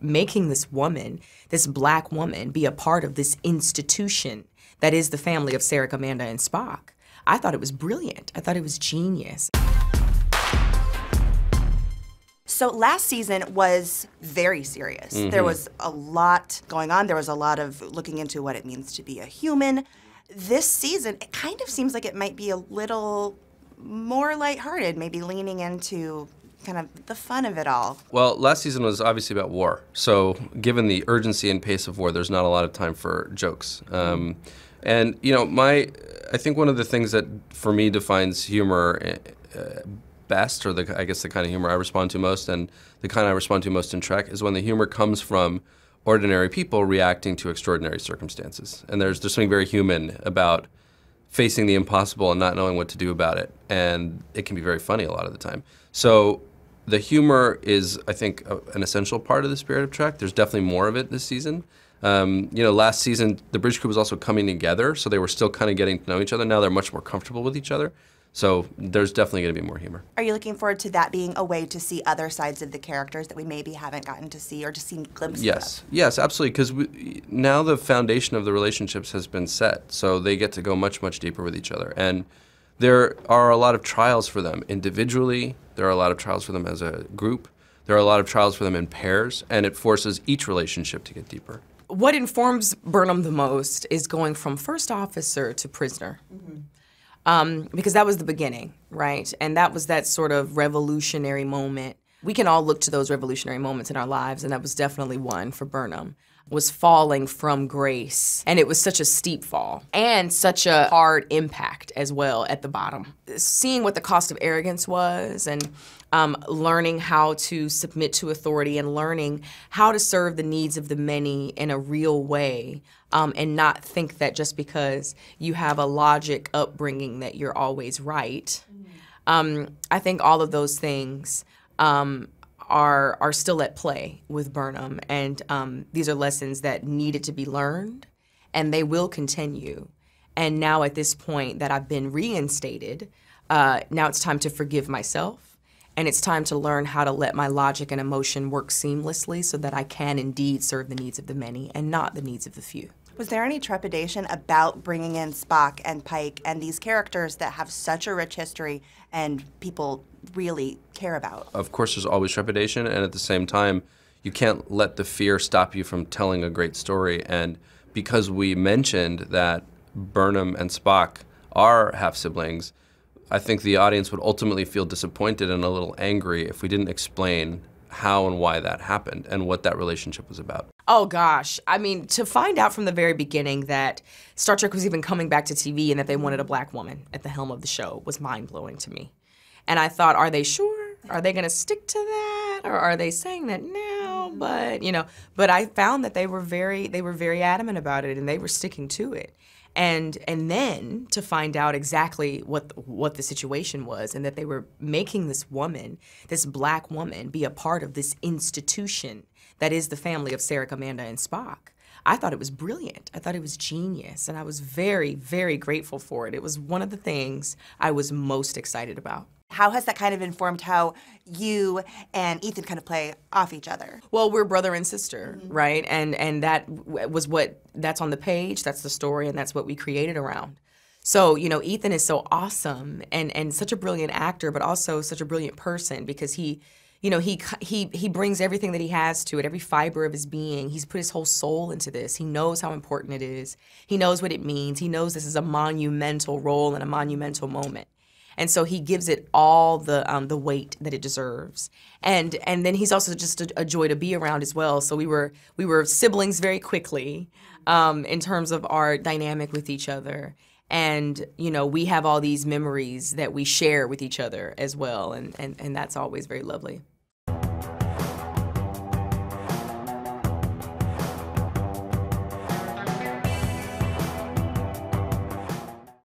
making this woman, this black woman, be a part of this institution that is the family of Sarah, Amanda, and Spock. I thought it was brilliant. I thought it was genius. So last season was very serious. Mm-hmm. There was a lot going on. There was a lot of looking into what it means to be a human. This season, it kind of seems like it might be a little more lighthearted, maybe leaning into kind of the fun of it all. Well, last season was obviously about war. So given the urgency and pace of war, there's not a lot of time for jokes. And, you know, I think one of the things that, for me, defines humor best, or I guess the kind of humor I respond to most, and the kind I respond to most in Trek, is when the humor comes from ordinary people reacting to extraordinary circumstances. And there's something very human about facing the impossible and not knowing what to do about it. And it can be very funny a lot of the time. So the humor is, I think, an essential part of the spirit of Trek. There's definitely more of it this season. You know, last season, the bridge crew was also coming together, so they were still kind of getting to know each other. Now they're much more comfortable with each other. So there's definitely going to be more humor. Are you looking forward to that being a way to see other sides of the characters that we maybe haven't gotten to see or just seen glimpses of? Yes, absolutely, because now the foundation of the relationships has been set, so they get to go much, much deeper with each other. And there are a lot of trials for them individually. There are a lot of trials for them as a group. There are a lot of trials for them in pairs, and it forces each relationship to get deeper. What informs Burnham the most is going from first officer to prisoner. Because that was the beginning, right? And that was that sort of revolutionary moment. We can all look to those revolutionary moments in our lives, and that was definitely one for Burnham, was falling from grace. And it was such a steep fall and such a hard impact as well at the bottom. Seeing what the cost of arrogance was and learning how to submit to authority and learning how to serve the needs of the many in a real way. And not think that just because you have a logic upbringing that you're always right. I think all of those things are still at play with Burnham, and these are lessons that needed to be learned, and they will continue. And now at this point that I've been reinstated, now it's time to forgive myself, and it's time to learn how to let my logic and emotion work seamlessly so that I can indeed serve the needs of the many and not the needs of the few. Was there any trepidation about bringing in Spock and Pike and these characters that have such a rich history and people really care about? Of course, there's always trepidation, and at the same time, you can't let the fear stop you from telling a great story. And because we mentioned that Burnham and Spock are half-siblings, I think the audience would ultimately feel disappointed and a little angry if we didn't explain how and why that happened and what that relationship was about. Oh gosh, I mean, to find out from the very beginning that Star Trek was even coming back to TV and that they wanted a black woman at the helm of the show was mind-blowing to me. And I thought, are they sure? Are they gonna stick to that? Or are they saying that now? But, you know, but I found that they were very adamant about it and they were sticking to it. And then to find out exactly what the situation was and that they were making this woman, this black woman, be a part of this institution that is the family of Sarah, Amanda, and Spock. I thought it was brilliant. I thought it was genius, and I was very, very grateful for it. It was one of the things I was most excited about. How has that kind of informed how you and Ethan kind of play off each other? Well, we're brother and sister, right? And that was that's on the page, that's the story, and that's what we created around. So, you know, Ethan is so awesome and such a brilliant actor, but also such a brilliant person because he brings everything that he has to it, every fiber of his being. He's put his whole soul into this. He knows how important it is. He knows what it means. He knows this is a monumental role and a monumental moment. And so he gives it all the weight that it deserves. And then he's also just a joy to be around as well. So we were siblings very quickly in terms of our dynamic with each other. And, you know, we have all these memories that we share with each other as well. And that's always very lovely.